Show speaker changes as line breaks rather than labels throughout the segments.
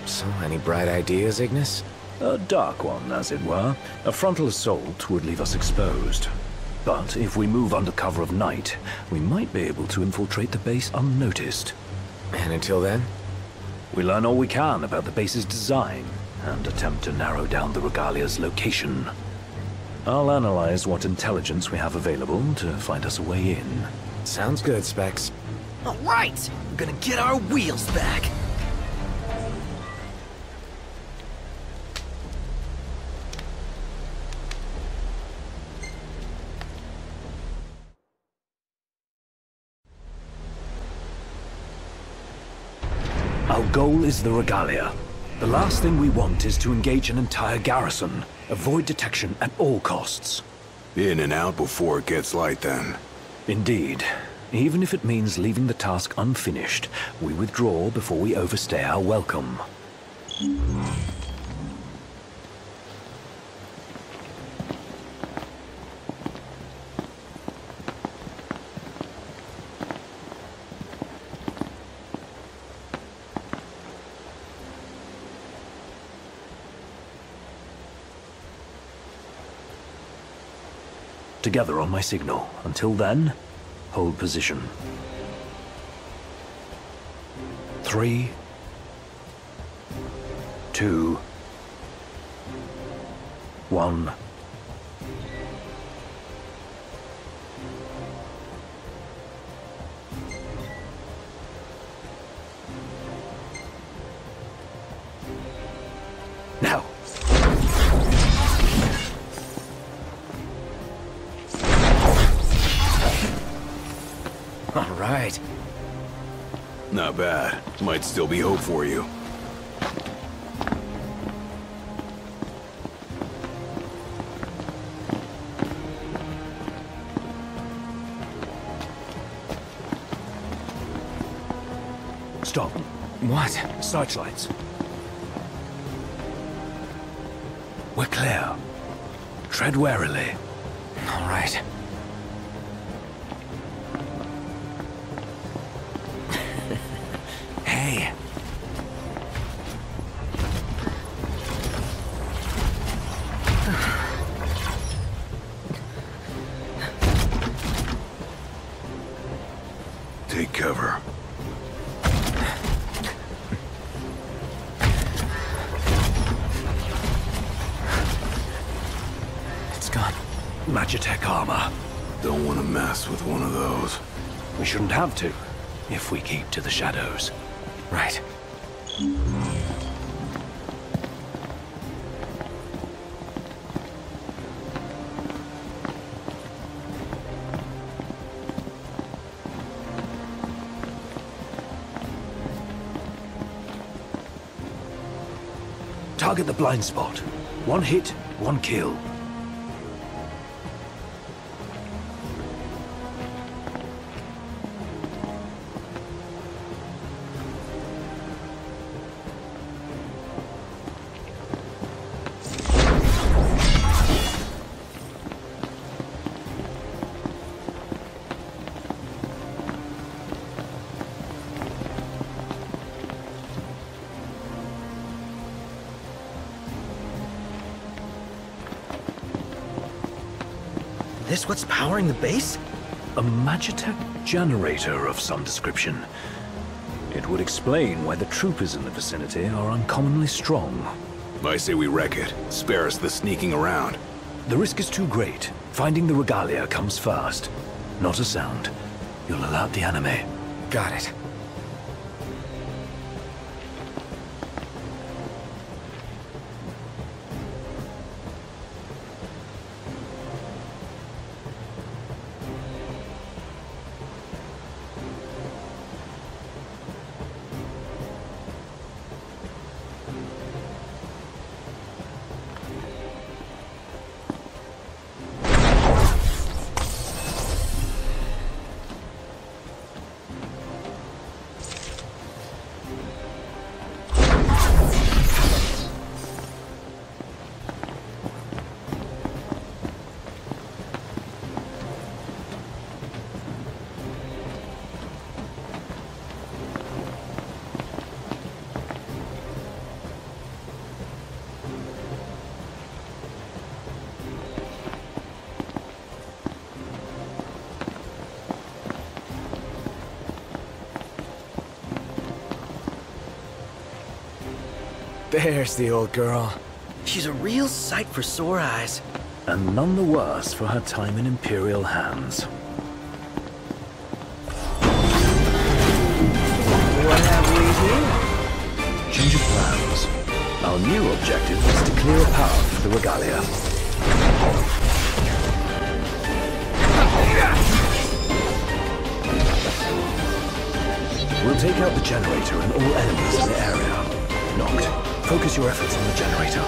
So, any bright ideas, Ignis?
A dark one, as it were. A frontal assault would leave us exposed. But if we move under cover of night, we might be able to infiltrate the base unnoticed.
And until then?
We learn all we can about the base's design, and attempt to narrow down the Regalia's location. I'll analyze what intelligence we have available to find us a way in.
Sounds good, Specs.
All right! We're gonna get our wheels back!
Our goal is the Regalia. The last thing we want is to engage an entire garrison. Avoid detection at all costs.
In and out before it gets light, then.
Indeed. Even if it means leaving the task unfinished, we withdraw before we overstay our welcome. Together on my signal. Until then, hold position. 3, 2, 1. Now!
All right.
Not bad. Might still be hope for you.
Stop.
What?
Searchlights. We're clear. Tread warily.
All right. Hey.
Take cover.
It's got Magitech armor.
Don't want to mess with one of those.
We shouldn't have to, if we keep to the shadows.
Right.
Target the blind spot. One hit, one kill.
This what's powering the base?
A Magitech generator of some description. It would explain why the troopers in the vicinity are uncommonly strong.
I say we wreck it. Spare us the sneaking around.
The risk is too great. Finding the Regalia comes first. Not a sound. You'll alert the enemy.
Got it.
There's the old girl. She's a real sight for sore eyes.
And none the worse for her time in Imperial hands.
What have we here?
Change of plans. Our new objective is to clear a path for the regalia. We'll take out the generator and all enemies in the area. Noct, focus your efforts on the generator.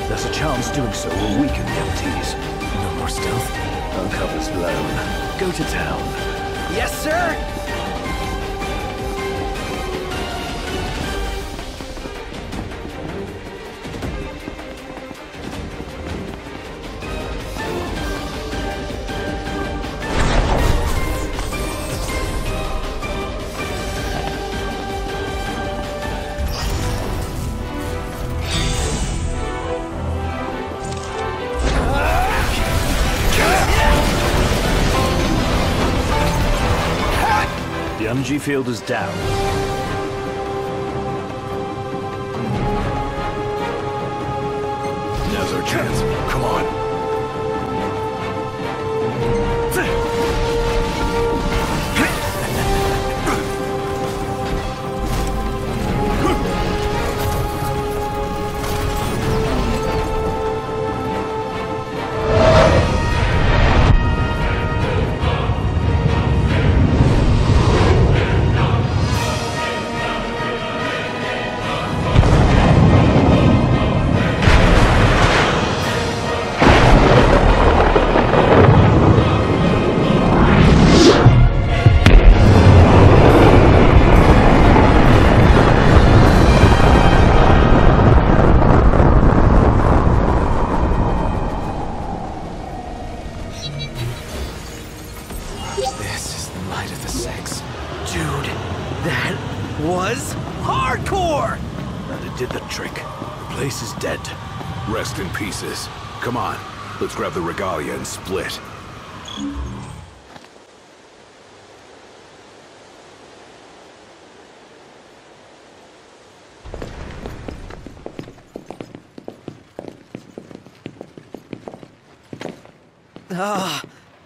There's a chance doing so will weaken the MTs.
No more stealth?
Our cover's blown. Go to town.
Yes, sir!
The energy field is down.
Now's our chance. Come on.
Was hardcore!
And it did the trick. The place is dead.
Rest in pieces. Come on, let's grab the regalia and split.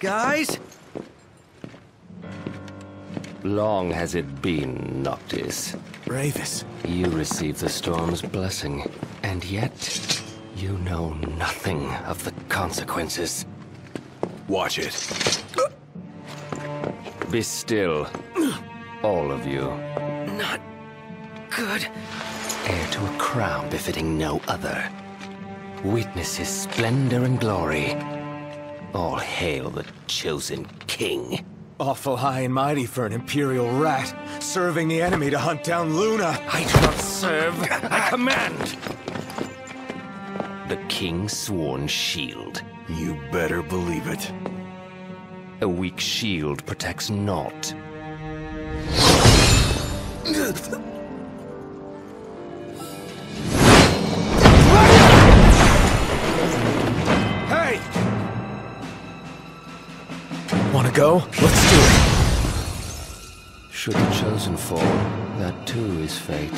Guys?
Long has it been, Noctis.
Ravus.
You received the storm's blessing, and yet you know nothing of the consequences.
Watch it.
Be still, all of you.
Not good.
Heir to a crown befitting no other. Witness his splendor and glory. All hail the chosen king.
Awful high and mighty for an Imperial rat, serving the enemy to hunt down Luna. I do not serve, I command!
The king's sworn shield.
You better believe it.
A weak shield protects naught.
Hey! Wanna go? Let's do it!
Should the chosen fall, that too is fate.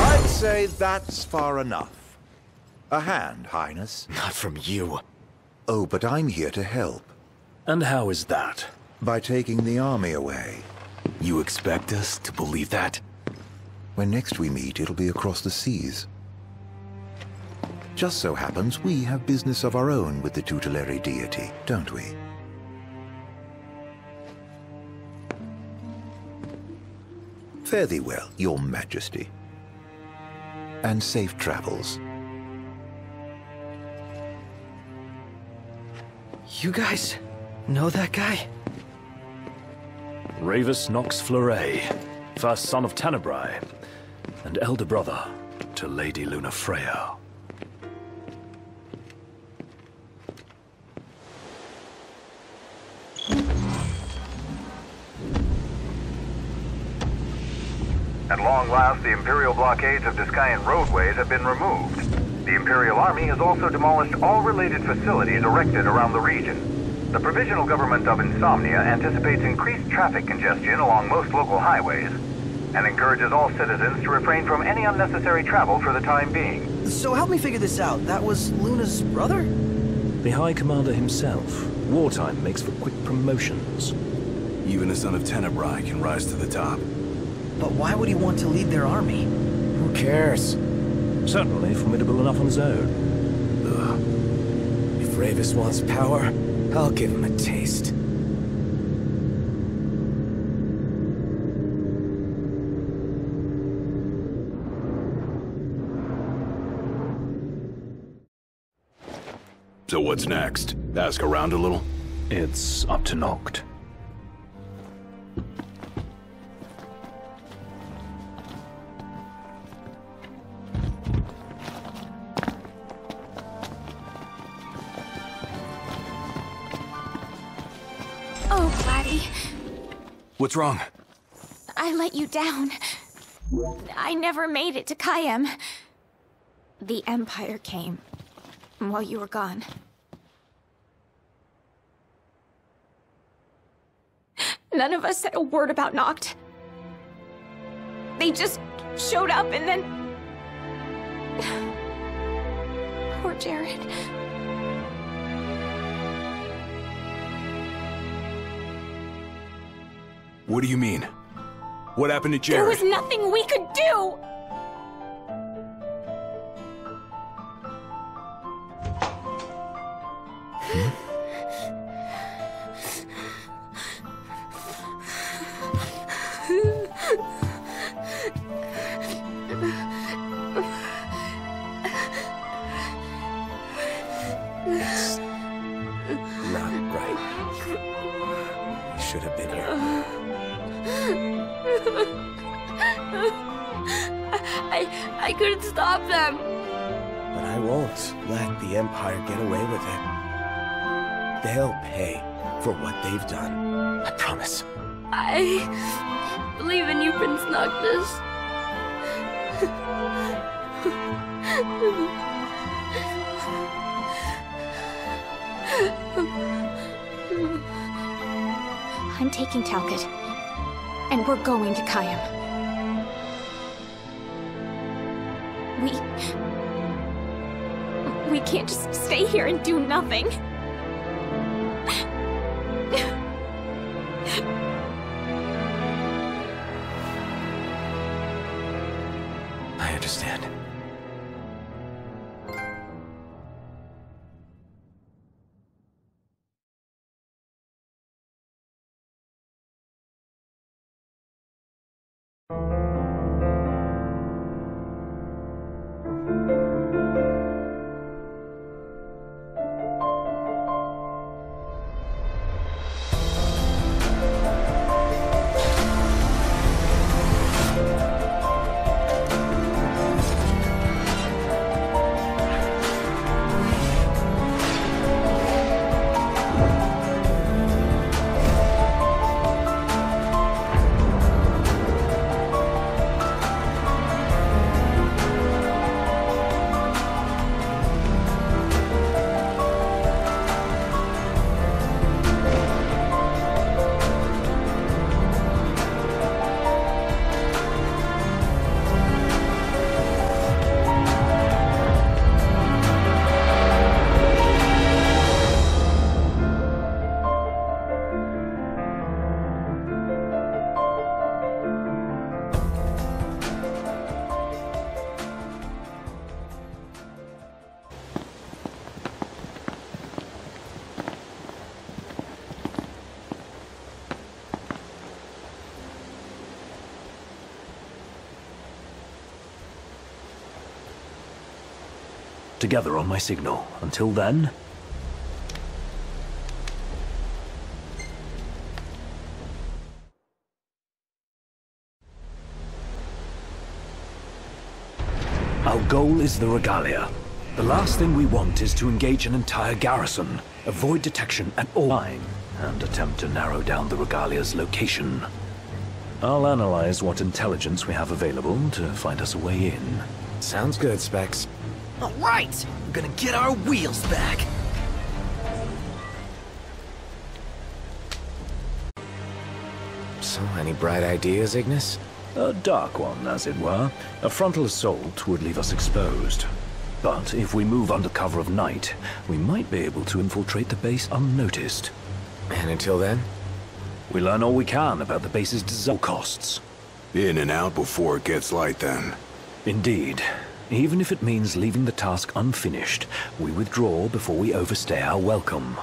I'd say that's far enough. A hand, Highness.
Not from you.
Oh, but I'm here to help.
And how is that?
By taking the army away.
You expect us to believe that?
When next we meet, it'll be across the seas. Just so happens we have business of our own with the tutelary deity, don't we? Fare thee well, your majesty. And safe travels.
You guys know that guy?
Ravus Nox Fleuret, first son of Tenebrae, and elder brother to Lady Luna Freya.
At long last, the Imperial blockades of Discayan roadways have been removed. The Imperial Army has also demolished all related facilities erected around the region. The Provisional Government of Insomnia anticipates increased traffic congestion along most local highways. and encourages all citizens to refrain from any unnecessary travel for the time being.
So help me figure this out. That was Luna's brother?
The High Commander himself. Wartime makes for quick promotions.
Even the son of Tenebrae can rise to the top.
But why would he want to lead their army?
Who cares?
Certainly formidable enough on his own.
If RAVUS wants power, I'll give him a taste.
So what's next? Ask around a little?
It's up to Noct.
Oh, Vladdy.
What's wrong?
I let you down. I never made it to Kayem. The Empire came while you were gone. None of us said a word about Noct. They just showed up and then... Poor Jared.
What do you mean? What happened to Jared?
There was nothing we could do!
That's not right. You should have been here.
I couldn't stop them.
But I won't let the Empire get away with it. They'll pay for what they've done. I promise.
I believe in you, Prince Noctis. I'm taking Talcott, and we're going to Kayem. We can't just stay here and do nothing.
I understand.
Together on my signal. Until then... Our goal is the Regalia. The last thing we want is to engage an entire garrison, avoid detection at all times, and attempt to narrow down the Regalia's location. I'll analyze what intelligence we have available to find us a way in.
Sounds good, Specs.
All right! We're gonna get our wheels back!
So, any bright ideas, Ignis?
A dark one, as it were. A frontal assault would leave us exposed. But if we move under cover of night, we might be able to infiltrate the base unnoticed.
And until then?
We learn all we can about the base's design costs.
In and out before it gets light, then.
Indeed. Even if it means leaving the task unfinished, we withdraw before we overstay our welcome.